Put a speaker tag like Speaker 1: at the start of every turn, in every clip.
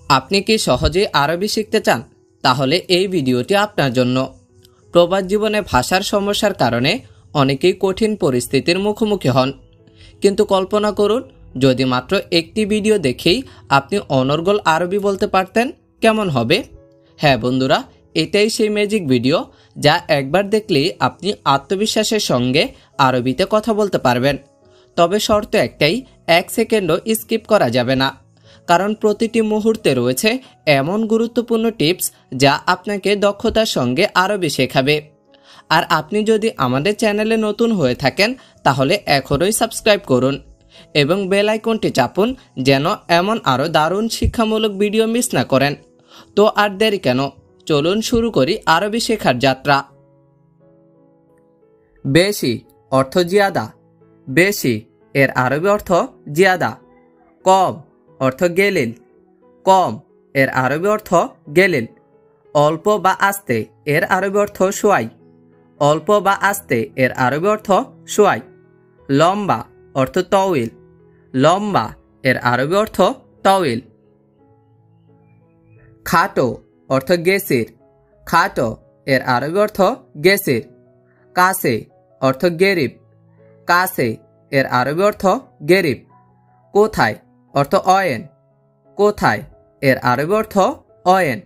Speaker 1: আপনি কি সহজে আরবি শিখতে চান? তাহলে এই ভিডিওটি আপনার জন্য। প্রবাস জীবনে ভাষার সমস্যার কারণে অনেকেই কঠিন পরিস্থিতির মুখোমুখি হন। কিন্তু কল্পনা করুন, যদি মাত্র একটি ভিডিও দেখেই আপনি অনর্গল আরবি বলতে পারতেন, কেমন হবে? হ্যাঁ বন্ধুরা, এটাই সেই ম্যাজিক ভিডিও যা একবার দেখলেই আপনি আত্মবিশ্বাসের সঙ্গে আরবিতে কথা বলতে পারবেন। তবে শর্ত একটাই, 1 সেকেন্ডও স্কিপ করা যাবে না, কারণ প্রতিটি মুহূর্তে রয়েছে এমন গুরুত্বপূর্ণ টিপস যা আপনাকে দক্ষতার সঙ্গে আরবি শেখাবে। আর আপনি যদি আমাদের চ্যানেলে নতুন হয়ে থাকেন তাহলে এখনই সাবস্ক্রাইব করুন এবং বেল আইকনটি চাপুন, যেন এমন আরও দারুণ শিক্ষামূলক ভিডিও মিস না করেন। তো আর দেরি কেন, চলুন শুরু করি আরবি শেখার যাত্রা। বেশি অর্থ জিয়াদা। বেশি এর আরবি অর্থ জিয়াদা। কম অর্থ গেলিল। কম এর আরবি অর্থ গেলিল। অল্প বা আস্তে এর আরবি অর্থ সোয়াই। অল্প বা আস্তে এর আরবি অর্থ সোয়াই। লম্বা অর্থ তওইল। লম্বা এর আরবি অর্থ তওইল। খাটো অর্থ গেসির। খাটো এর আরবি অর্থ গেসির। কাছে অর্থ গেরিব। কাছে এর আরবি অর্থ গেরিব। কোথায় অর্থ অয়েন। কোথায় এর আরবি অর্থ অয়েন।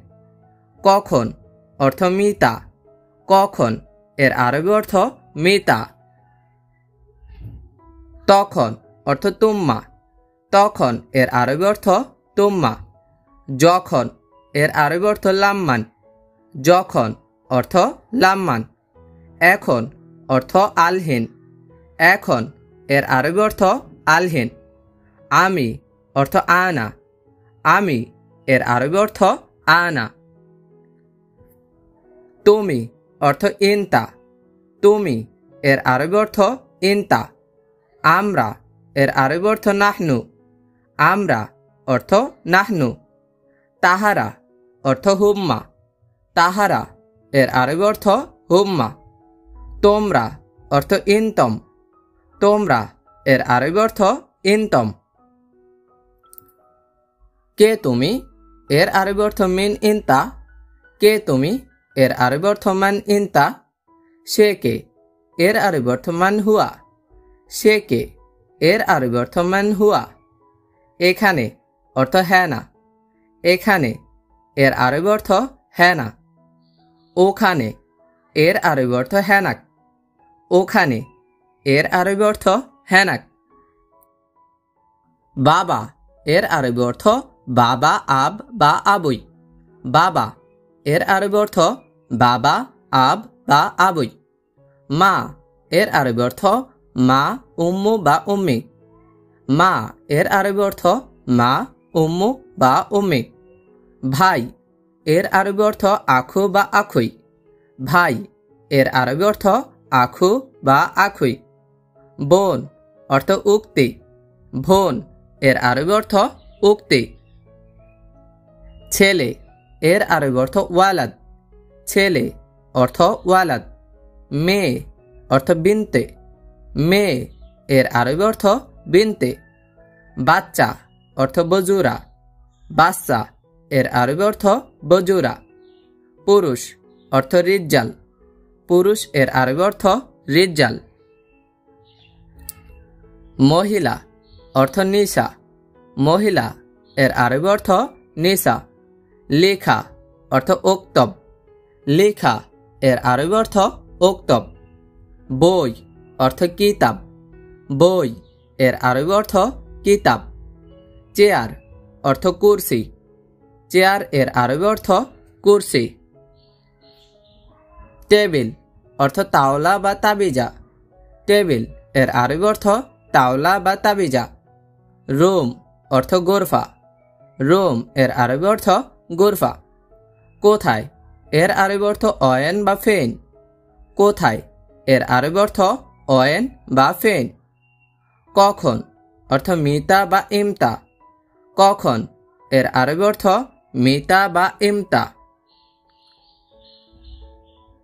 Speaker 1: কখন অর্থ মিতা। কখন এর আরবি অর্থ মিতা। তখন অর্থ তুম্মা। তখন এর আরবি অর্থ তুম্মা। যখন এর আরবি অর্থ লাম্মান। যখন অর্থ লাম্মান। এখন অর্থ আলহিন। এখন এর আরবি অর্থ আলহিন। আমি অর্থ আনা। আমি এর আরবি অর্থ আনা। তুমি অর্থ ইনতা। তুমি এর আরবি অর্থ ইনতা। আমরা এর আরবি অর্থ নাহনু। আমরা অর্থ নাহনু। তাহারা অর্থ হুম্মা। তাহারা এর আরবি অর্থ হুম্মা। তোমরা অর্থ ইনতম। তোমরা এর আরবি অর্থ ইনতম। কে তুমি এর আরবি অর্থ মিন ইনতা। কে তুমি এর আরবি অর্থ মান ইনতা। সে কে এর আরবি অর্থ মান হুয়া। সে কে এর আরবি অর্থ মান হুয়া। এখানে অর্থ হ্যাঁ না। এখানে এর আরবি অর্থ হ্যাঁ না। ওখানে এর আরবি অর্থ হ্যানাক। ওখানে এর আরবি অর্থ হ্যানাক। বাবা এর আরবি অর্থ বাবা আব বা আবুই। বাবা এর আরবি অর্থ বাবা আব বা আবুই। মা এর আরবি অর্থ মা উম্মু বা উম্মি। মা এর আরবি অর্থ মা উম্মু বা উম্মি। ভাই এর আরবি অর্থ আখু বা আখুই। ভাই এর আরবি অর্থ আখু বা আখুই। বোন অর্থ উক্তি। বোন এর আরবি অর্থ উক্তি। ছেলে এর আরবি অর্থ ওয়ালাদ। ছেলে অর্থ ওয়ালাদ। মেয়ে অর্থ বিনতে। মেয়ে এর আরবি অর্থ বিনতে। বাচ্চা অর্থ বজুরা। বাচ্চা এর আরবি অর্থ বজুরা। পুরুষ অর্থ রিজ্জাল। পুরুষ এর আরবি অর্থ রিজ্জাল। মহিলা অর্থ নিসা। মহিলা এর আরবি অর্থ নিসা। লেখা অর্থ উক্তব। লেখা এর আরবি অর্থ উক্তব। বই অর্থ কিতাব। বই এর আরবি অর্থ কিতাব। চেয়ার অর্থ কুরসি। চেয়ার এর আরবি অর্থ কুরসি। টেবিল অর্থ তাওলা বা তাবিজা। টেবিল এর আরবি অর্থ তাওলা বা তাবিজা। রুম অর্থ গোরফা। রুম এর আরবি অর্থ গোরফা। কোথায় এর আরবি অর্থ অয়েন বা ফেন। কোথায় এর আরবি অর্থ অয়েন বা ফেন। কখন অর্থ মিতা বা ইমতা। কখন এর আরবি অর্থ মিতা বা ইমতা।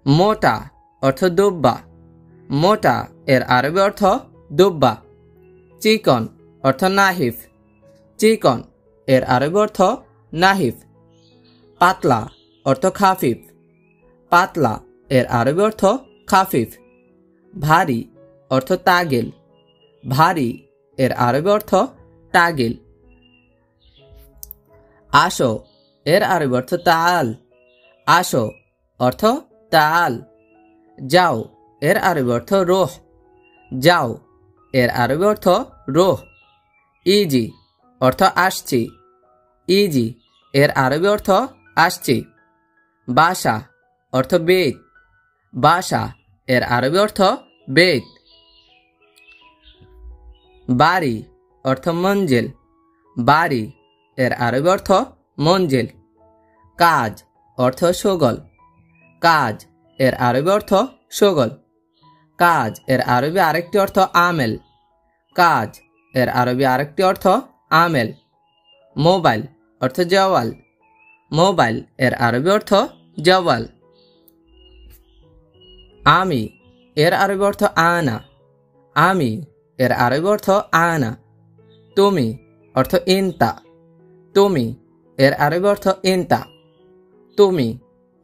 Speaker 1: মোটা অর্থ দুব্বা। মোটা এর আরবি অর্থ দুব্বা। চিকন অর্থ নাহিফ। চিকন এর আরবি অর্থ নাহিফ। পাতলা অর্থ খাফিফ। পাতলা এর আরবি অর্থ খাফিফ। ভারী অর্থ তাগিল। ভারী এর আরবি অর্থ তাগিল। আসো এর আরবি অর্থ তাআল। আসো অর্থ তাআল। যাও এর আরবি অর্থ রোহ। যাও এর আরবি অর্থ রোহ। ইজি অর্থ আসছি। ইজি এর আরবি অর্থ আসছি। বাসা অর্থ বেত। বাসা এর আরবি অর্থ বেত। বাড়ি অর্থ মঞ্জিল। বাড়ি এর আরবি অর্থ মঞ্জিল। কাজ অর্থ শোগল। কাজ এর আরবি অর্থ শোগল। কাজ এর আরবি আরেকটি অর্থ আমেল। কাজ এর আরবি আরেকটি অর্থ আমেল। মোবাইল অর্থ জওয়াল। মোবাইল এর আরবি অর্থ জওয়াল। আমি এর আরবি অর্থ আনা। আমি এর আরবি অর্থ আনা। তুমি অর্থ ইনতা। তুমি এর আরবি অর্থ ইনতা। তুমি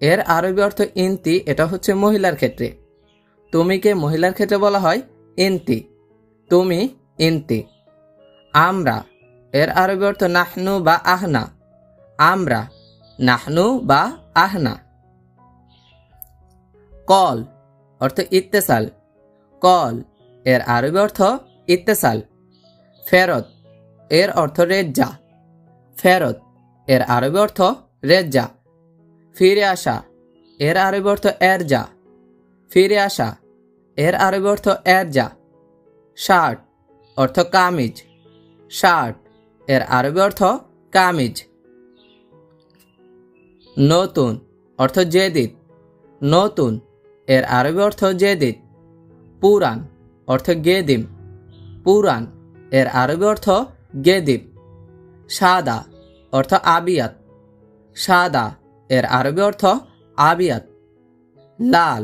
Speaker 1: এর আরবি অর্থ ইনতি। এটা হচ্ছে মহিলার ক্ষেত্রে। তুমিকে মহিলার ক্ষেত্রে বলা হয় ইনতি। তুমি ইনতি। আমরা এর আরবি অর্থ নাহনু বা আহনা। আমরা নাহনু বা আহনা। কল অর্থ ইত্তেসাল। কল এর আরবি অর্থ ইত্তেসাল। ফেরত এর অর্থ রেজ্জা। ফেরত এর আরবি অর্থ রেজ্জা। ফিরে আসা এর আরবি অর্থ এরজা। ফিরে আসা এর আরবি অর্থ এরজা। শার্ট অর্থ কামিজ। শার্ট এর আরবি অর্থ কামিজ। নতুন অর্থ জেদিদ। নতুন এর আরবি অর্থ জেদিদ। পুরান অর্থ গেদিম। পুরান এর আরবি অর্থ গেদিম। সাদা অর্থ আবিয়াত। সাদা এর আরবি অর্থ আবিয়াত। লাল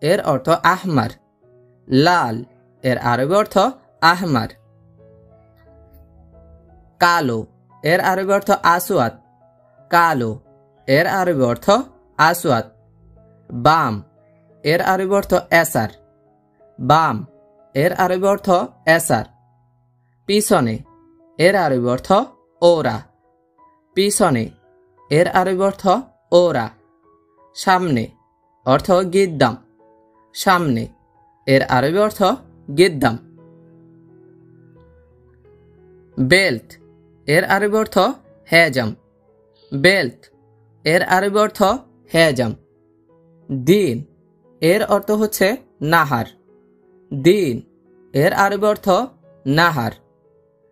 Speaker 1: এর অর্থ আহমার। লাল এর আরবি অর্থ আহমার। কালো এর আরবি অর্থ আসওয়াদ। কালো এর আরবি অর্থ আসওয়াদ। বাম এর আরবি অর্থ এসার। বাম এর আরবি অর্থ এসার। পিছনে এর আরবি অর্থ ওরা। পিছনে এর আরবি অর্থ ওরা। সামনে অর্থ গিদ্দাম। সামনে এর আরবি অর্থ গিদ্দাম। বেল্ট এর আরবি অর্থ হেজাম। বেল্ট এর আরবি অর্থ হেজাম। দিন এর অর্থ হচ্ছে নাহার। দিন এর আরবি অর্থ নাহার।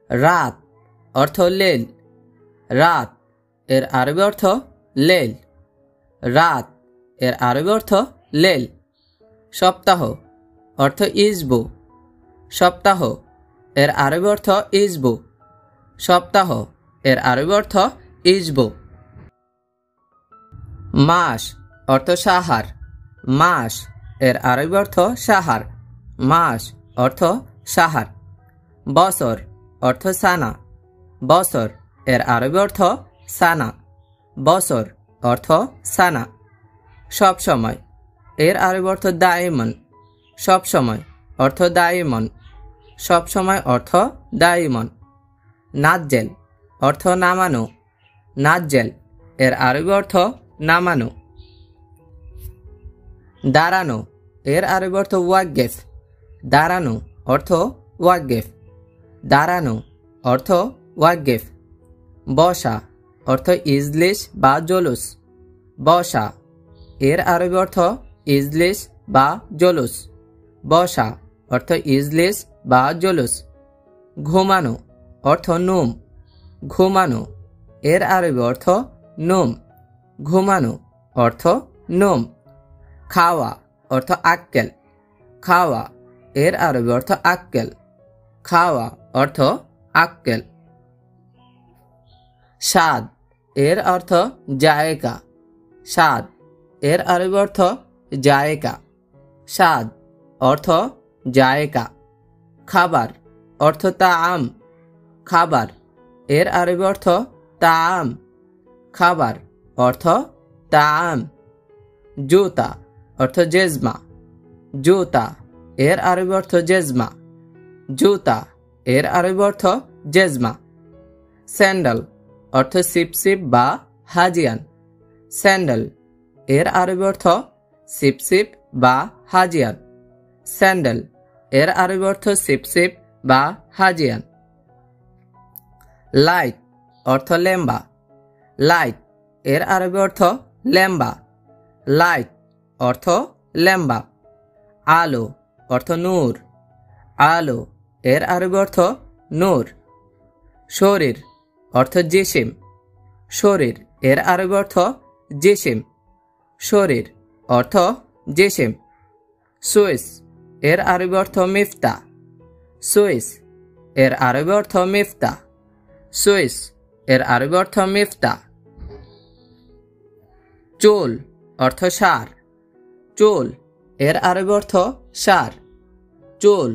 Speaker 1: রাত অর্থ লেল। রাত এর আরবি অর্থ লেল। রাত এর আরবি অর্থ লেল। সপ্তাহ অর্থ ইজবু। সপ্তাহ এর আরবি অর্থ ইজবু। সপ্তাহ এর আরবি অর্থ ইজবু। মাস অর্থ সাহার। মাস এর আরবি অর্থ সাহার। মাস অর্থ সাহার। বছর অর্থ সানা। বছর এর আরবি অর্থ সানা। বছর অর্থ সানা। সব সময় এর আরবি অর্থ দাইমন। সব সময় অর্থ দাইমন। সব সময় অর্থ দাইমন। নাজ্জেল অর্থ নামানো। নাজ্জেল এর আরবি অর্থ নামানো। দাঁড়ানো এর আরবি অর্থ ওয়াকগেফ। দাঁড়ানো অর্থ ওয়াকগেফ। দাঁড়ানো অর্থ ওয়াকগেফ। বসা অর্থ ইজলিস বা জলুস। বসা এর আরবি অর্থ ইজলিস বা জলুস। বসা অর্থ ইজলিস বা জলুস। ঘুমানো অর্থ নুম। ঘুমানো এর আরবি অর্থ নুম। ঘুমানো অর্থ নুম। খাওয়া অর্থ আক্কেল। খাওয়া এর আরবি অর্থ আক্কেল। খাওয়া অর্থ আক্কেল। স্বাদ এর অর্থ জায়েকা। স্বাদ এর আরবি অর্থ জায়েকা। স্বাদ অর্থ জায়েকা। খাবার অর্থ তাআম। খাবার এর আরবি অর্থ তাআম। খাবার অর্থ তাআম। জুতা অর্থ জেজমা। জুতা এর আরবি অর্থ জেজমা। জুতা এর আরবি অর্থ জেজমা। স্যান্ডেল অর্থ সিপসিপ বা হাজিয়ান। স্যান্ডেল এর আরবি অর্থ সিপসিপ বা হাজিয়ান। স্যান্ডেল এর আরবি অর্থ সিপসিপ বা হাজিয়ান। লাইট অর্থ লেম্বা। লাইট এর আরবি অর্থ লেম্বা। লাইট অর্থ লেম্বা। আলো অর্থ নূর। আলো এর আরবি অর্থ নূর। শরীর অর্থ জিসিম। শরীর এর আরবি অর্থ জিসিম। শরীর অর্থ জিসিম। সুইচ এর আরবি অর্থ মিফতা। সুইচ এর আরবি অর্থ মিফতা। সুইচ এর আরবি অর্থ মিফতা। চুল অর্থ সার। চুল এর আরবি অর্থ সার। চুল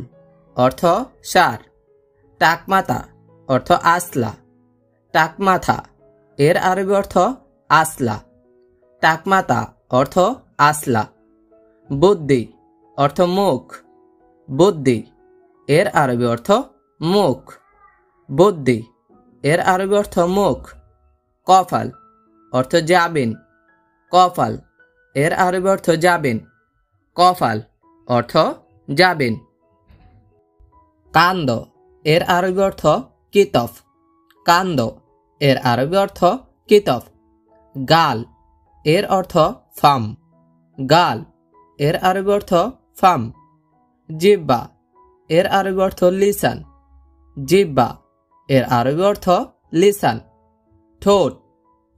Speaker 1: অর্থ সার। টাকমাথা অর্থ আসলা। টাকমাথা এর আরবি অর্থ আসলা। টাকমাথা অর্থ আসলা। বুদ্ধি অর্থ মুখ। বুদ্ধি এর আরবি অর্থ মুখ। বুদ্ধি এর আরবি অর্থ মুখ। কফাল অর্থ জাবিন। কফাল এর আরবি অর্থ জাবিন। কফাল অর্থ জাবিন। কান্দ এর আরবি অর্থ কিতফ। কান্দ এর আরবি অর্থ কিতফ। গাল এর অর্থ ফাম। গাল এর আরবি অর্থ ফাম। জিহ্বা এর আরবি অর্থ লিসান। জিহ্বা এর আরবি অর্থ লিসান। ঠোঁট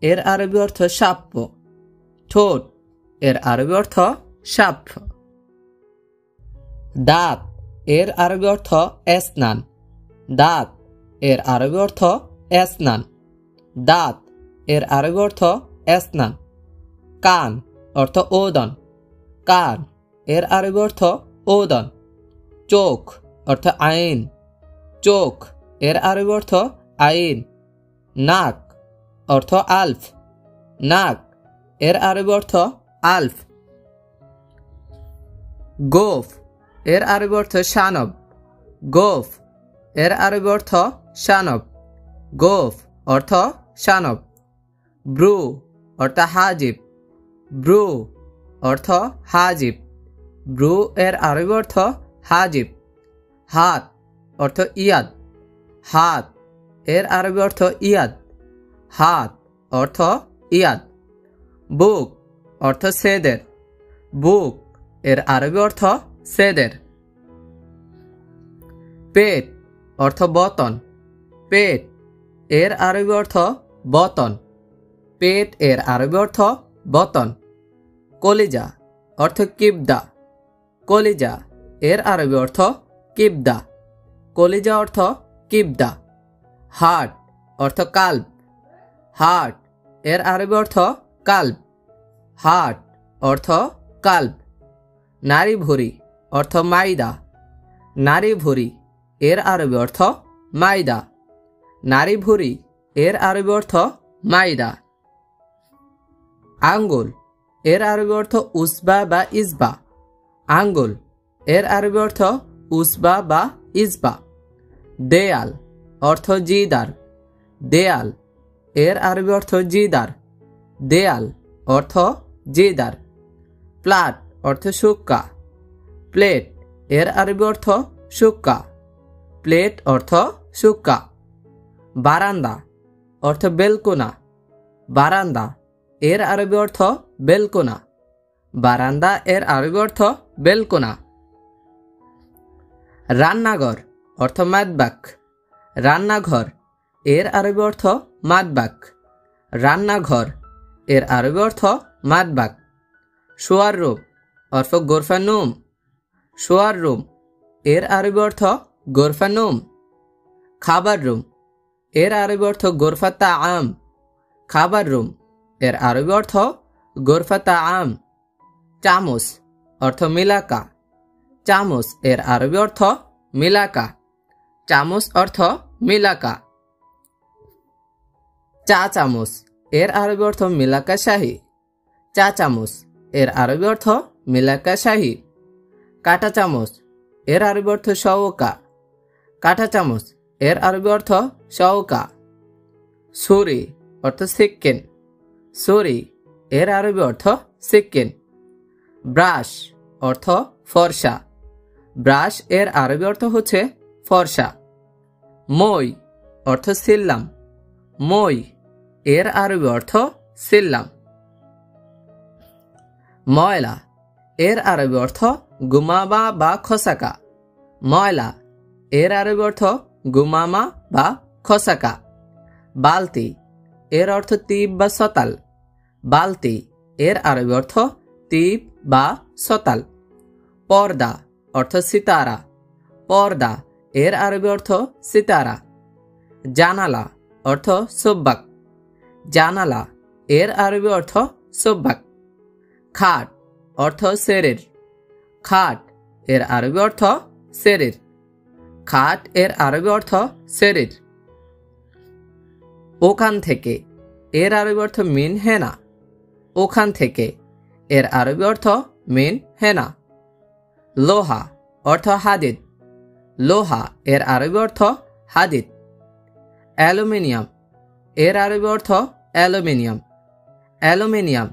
Speaker 1: এর আরবি অর্থ সাপ্য। ঠোঁট এর আরবি অর্থ সাপ্য। দাঁত এর আরবি অর্থ এসনান। দাঁত এর আরবি অর্থ এসনান। দাঁত এর আরবি অর্থ এসনান। কান অর্থ ওদন। কান এর আরবি অর্থ ওদন। চোখ অর্থ আইন। চোখ এর আরবি অর্থ আইন। নাক অর্থ আলফ। নাক এর আরবি অর্থ আলফ। গোফ এর আরবি অর্থ শানব। গোফ এর আরবি অর্থ শানব। গোফ অর্থ শানব। ব্রু অর্থ হাজিব। ব্রু অর্থ হাজিব। ব্রু এর আরবি অর্থ হাজিব। হাত অর্থ ইয়াদ। হাত এর আরবি অর্থ ইয়াদ। হাত অর্থ ইয়াদ। বুক অর্থ সেদের। বুক এর আরবি অর্থ সেদের। পেট অর্থ বতন। পেট এর আরবি অর্থ বতন। পেট এর আরবি অর্থ বতন। কলিজা অর্থ কিবদা। কলিজা এর আরবি অর্থ কিবদা। কলিজা অর্থ কিবদা। হার্ট অর্থ কাল্ব। হার্ট এর আরবি অর্থ কাল্ব। হার্ট অর্থ কাল্ব। নারী ভুঁড়ি অর্থ মাইদা। নারী ভুঁড়ি এর আরবি অর্থ মাইদা। নারী ভুঁড়ি এর আরবি অর্থ মাইদা। আঙ্গুল এর আরবি অর্থ উসবা বা ইসবা। আঙ্গুল এর আরবি অর্থ উসবা বা ইসবা। দেয়াল অর্থ জিদার। দেয়াল এর আরবি অর্থ জিদার। দেয়াল অর্থ জিদার। প্লাট অর্থ শুক্কা। প্লেট এর আরবি অর্থ শুক্কা। প্লেট অর্থ শুক্কা। বারান্দা অর্থ বেলকোনা। বারান্দা এর আরবি অর্থ বেলকোনা। বারান্দা এর আরবি অর্থ বেলকোনা। রান্নাঘর অর্থ মাতবাক। রান্নাঘর এর আরবি অর্থ মাতবাক। রান্নাঘর এর আরবি অর্থ মাতবাক। শোয়ার রুম অর্থ গোরফা নুম। শোয়ার রুম এর আরবি অর্থ গোরফা নুম। খাবার রুম এর আরবি অর্থ গোরফা তাআম। খাবার রুম এর আরবি অর্থ গোরফা তাআম। চামচ অর্থ মিলাকা। চামচ এর আরবি অর্থ মিলাকা। চামচ অর্থ মিলাকা। চা চামচ এর আরবি অর্থ মিলাকা শাহী। চা চামচ এর আরবি অর্থ মিলাকা শাহী। কাঁটা চামচ এর আরবি অর্থ শওকা। কাঁটা চামচ এর আরবি অর্থ শওকা। ছুরি অর্থ সিক্কেন। ছুরি এর আরবি অর্থ সিক্কেন। ব্রাশ অর্থ ফর্সা। ব্রাশ এর আরবি অর্থ হচ্ছে ফর্সা। মই অর্থ সিল্লাম। মই এর আরবি অর্থ সিল্লাম। ময়লা এর আরবি অর্থ গুমামা বা খসাকা। ময়লা এর আরবি অর্থ গুমামা বা খসাকা। বালতি এর অর্থ তীব বা সতাল। বালতি এর আরবি অর্থ তীব বা সতাল। পর্দা অর্থ সিতারা। পর্দা এর আরবি অর্থ সিতারা। জানালা অর্থ সুব্বাক। জানালা এর আরবি অর্থ সুব্বাক। খাট অর্থ সেরের। খাট এর আরবি অর্থ সেরের। খাট এর আরবি অর্থ সেরের। ওখান থেকে এর আরবি অর্থ মিন হেনা। ওখান থেকে এর আরবি অর্থ মিন হেনা। লোহা অর্থ হাদিদ। লোহা এর আরবি অর্থ হাদিদ। অ্যালুমিনিয়াম এর আরবি অর্থ অ্যালুমিনিয়াম। অ্যালুমিনিয়াম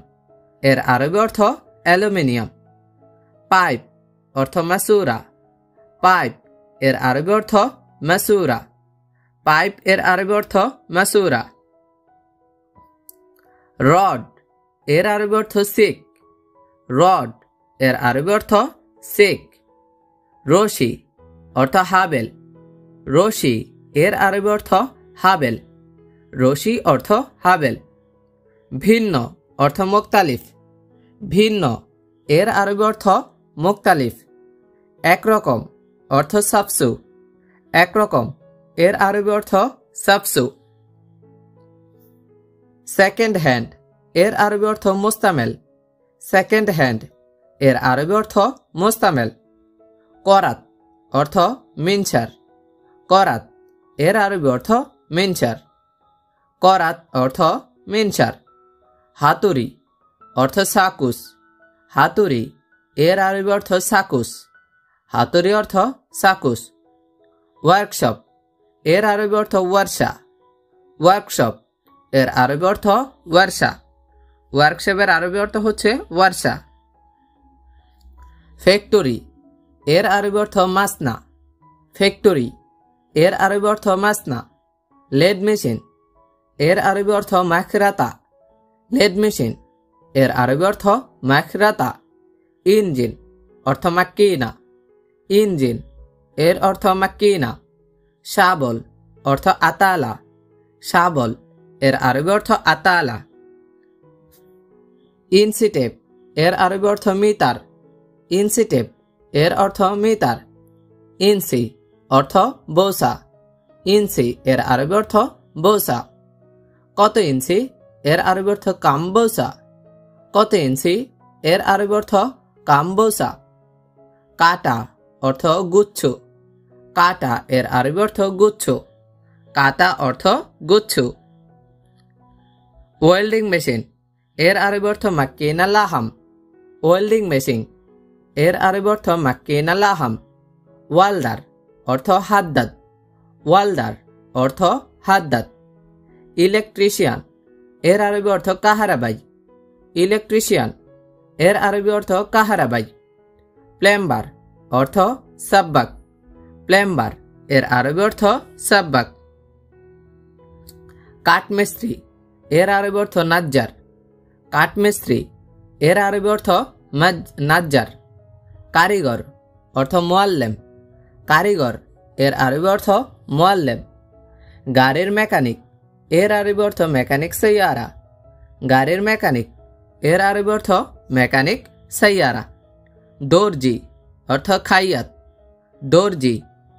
Speaker 1: এর আরবি অর্থ অ্যালুমিনিয়াম। পাইপ অর্থ মাসুরা। পাইপ এর আরবি অর্থ মাসুরা। পাইপ এর আরবি অর্থ মাসুরা। রড এর আরবি অর্থ সিক। রড এর আরবি অর্থ সিক। রশি অর্থ হাবেল। রশি এর আরবি অর্থ হাবেল। রশি অর্থ হাবেল। ভিন্ন অর্থ মুক্তালিফ। ভিন্ন এর আরবি অর্থ মুক্তালিফ। একরকম অর্থ সাফসু। একরকম এর আরবি অর্থ সাফসু। সেকেন্ড হ্যান্ড এর আরবি অর্থ মুস্তামেল। সেকেন্ড হ্যান্ড এর আরবি অর্থ মুস্তামেল। করাত অর্থ মিনচার। করাত এর আরবি অর্থ মিনচার। করাত অর্থ মিনচার। হাতুড়ি অর্থ সাকুস। হাতুড়ি এর আরবি অর্থ সাকুস। হাতুড়ি অর্থ সাকুস। ওয়ার্কশপ এর আরবি অর্থ ওয়ার্শা। ওয়ার্কশপ এর আরবি অর্থ ওয়ার্শা। ওয়ার্কশপের আরবি অর্থ হচ্ছে ওয়ার্শা। ফ্যাক্টরি এর আরবি অর্থ মাসনা। ফ্যাক্টরি এর আরবি অর্থ মাসনা। লেড মেশিন এর আরবি অর্থ মাখরাতা। লেড মেশিন এর আরবি অর্থ মাখরাতা। ইঞ্জিন অর্থ মাক্কিনা। ইঞ্জিন এর অর্থ মাক্কিনা। শাবল অর্থ আতালা। শাবল এর আরবি অর্থ আতালা। ইঞ্চিটেপ এর আরবি অর্থ মিটার। ইঞ্চিটেপ এর অর্থ মিটার। ইঞ্চি অর্থ বৌসা। ইঞ্চি এর আরবি অর্থ বৌসা। কত ইঞ্চি এর আরবি অর্থ কাম বৌসা। কত ইঞ্চি এর আরবি অর্থ কাম বৌসা। কাটা অর্থ গুচ্ছ। কাটা এর আরবি অর্থ গুচ্ছ। কাটা অর্থ গুচ্ছ। ওয়েল্ডিং মেশিন এর আরবি অর্থ মাক্কিনা লাহাম। ওয়েল্ডিং মেশিন এর আরবি অর্থ মাক্কিনা লাহাম। ওয়ালদার অর্থ হাদ্দাদ। ওয়ালদার অর্থ হাদ্দাদ। ইলেকট্রিশিয়ান এর আরবি অর্থ কাহারাবাই। ইলেকট্রিশিয়ান এর আরবি অর্থ কাহারাবাই। প্লেম্বার অর্থ সাব্বাক। প্লেম্বার এর আরবি অর্থ সাব্বাক। কাঠমিস্ত্রি এর আরবি অর্থ নাজ্জার। কাঠমিস্ত্রি এর আরবি অর্থ নাজ্জার। কারিগর অর্থ মুআল্লেম। কারিগর এর আরবি অর্থ মুআল্লেম। গাড়ির মেকানিক এর আরবি অর্থ মেকানিক সাইয়ারা। গাড়ির মেকানিক এর আরবি অর্থ মেকানিক সাইয়ারা। দর্জি অর্থ খাইয়াত। দর্জি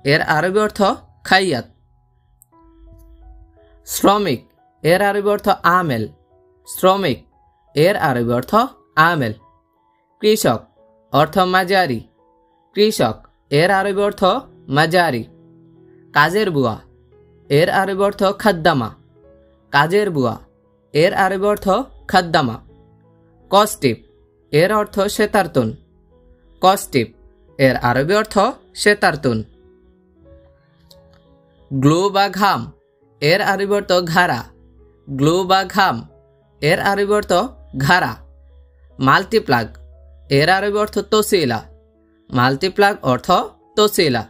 Speaker 1: এর আরবি অর্থ খাইয়াত। শ্রমিক এর আরবি অর্থ আমেল। শ্রমিক এর আরবি অর্থ আমেল। কৃষক অর্থ মাজারি। কৃষক এর আরবি অর্থ মাজারি। কাজের বুয়া এর আরবি অর্থ খাদ্দামা। কাজের বুয়া এর আরবি অর্থ খাদ্দামা। কস্টিপ এর অর্থ সেতারতুন। কস্টিপ এর আরবি অর্থ সেতারতুন। গ্লু বা ঘাম এর আরবি অর্থ ঘাড়া। গ্লু বা ঘাম এর আরবি অর্থ ঘাড়া। মাল্টিপ্লাগ এর আরবি অর্থ তসিলা। মাল্টিপ্লাগ অর্থ তসিলা।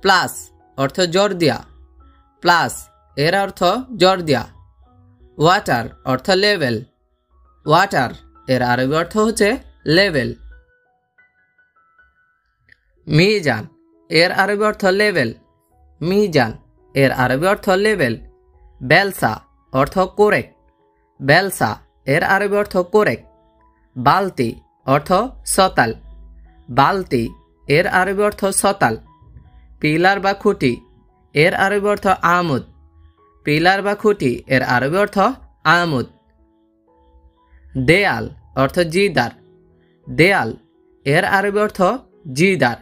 Speaker 1: প্লাস অর্থ জোর দিয়া। প্লাস এর অর্থ জোর দিয়া। ওয়াটার অর্থ লেভেল। ওয়াটার এর আরবি অর্থ হচ্ছে লেভেল। মিজান এর আরবি অর্থ লেভেল। মিজান এর আরবি অর্থ লেভেল। বেলসা অর্থ কোরেক। বেলসা এর আরবি অর্থ কোরেক। বালতি অর্থ সতাল। বালতি এর আরবি অর্থ সতাল। পিলার বা খুঁটি এর আরবি অর্থ আমুদ। পিলার বা খুঁটি এর আরবি অর্থ আমুদ। দেয়াল অর্থ জিদার। দেয়াল এর আরবি অর্থ জিদার।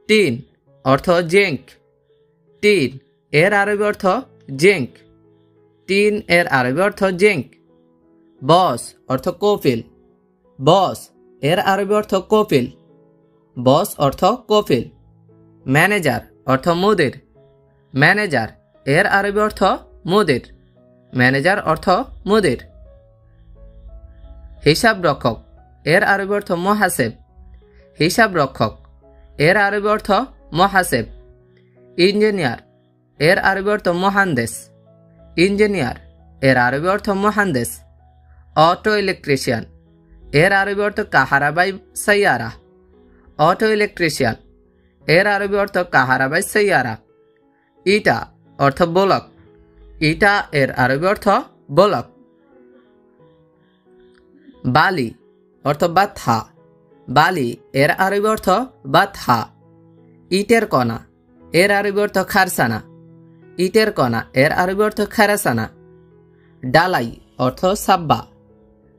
Speaker 1: টিন অর্থ জেঙ্ক। টিন এর আরবি অর্থ জেঙ্ক। টিন এর আরবি অর্থ জেঙ্ক। বস অর্থ কফিল। বস এর আরবি অর্থ কফিল। বস অর্থ কফিল। ম্যানেজার অর্থ মুদির। ম্যানেজার এর আরবি অর্থ মুদির। ম্যানেজার অর্থ মুদির। হিসাব রক্ষক এর আরবি অর্থ মুহাসিব। হিসাব রক্ষক এর আরবি অর্থ মুহাসিব। ইঞ্জিনিয়ার এর আরবি অর্থ মুহান্দিস। ইঞ্জিনিয়ার এর আরবি অর্থ মুহান্দিস। অটো ইলেকট্রিশিয়ান এর আরবি অর্থ কাহারাবাই সাইয়ারা। অটো ইলেকট্রিশিয়ান এর আরবি অর্থ কাহারাবাই সাইয়ারা। ইটা অর্থ বলক। ইটা এর আরবি অর্থ বলক। বালি অর্থ বাথা। বালি এর আরবি অর্থ বাথা। ইটের কণা এর আরবি অর্থ খারসানা। ইটের কণা এর আরবি অর্থ খারাসানা। ডালাই অর্থ সাব্বা।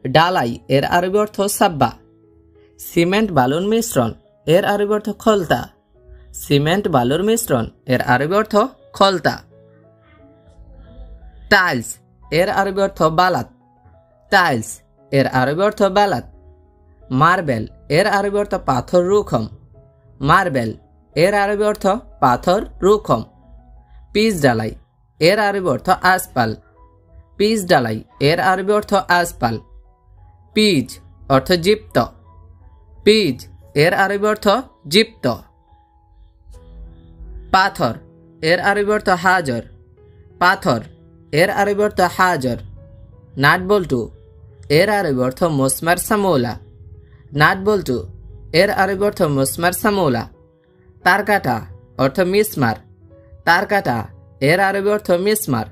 Speaker 1: ডালাই এর আরবি অর্থ সাব্বা। সিমেন্ট বালুর মিশ্রণ এর আরবি অর্থ খলতা। সিমেন্ট বালুর মিশ্রণ এর আরবি অর্থ খলতা। টাইলস এর আরবি অর্থ বালাত। টাইলস এর আরবি অর্থ বালাত। মার্বেল এর আরবি অর্থ পাথর রুখম। মার্বেল এর আরবি অর্থ পাথর রুখম। পিচ ডালাই এর আরবি অর্থ আসপাল। পিচ ডালাই এর আরবি অর্থ আসপাল। পিচ অর্থ জিপ্ত। পিচ এর আরবি অর্থ জিপ্ত। পাথর এর আরবি অর্থ হাজর। পাথর এর আরবি অর্থ হাজর। নাট বল্টু এর আরবি অর্থ মুসমার সামৌলা। নাট বল্টু এর আরবি অর্থ মুসমার সামৌলা। তারকাটা অর্থ মিসমার। তারকাটা এর আরবি অর্থ মিসমার।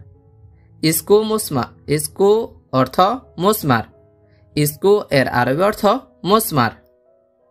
Speaker 1: ইস্কু মুসমা ইস্কু অর্থ মুসমার। ইস্কু এর আরবি অর্থ মুসমার।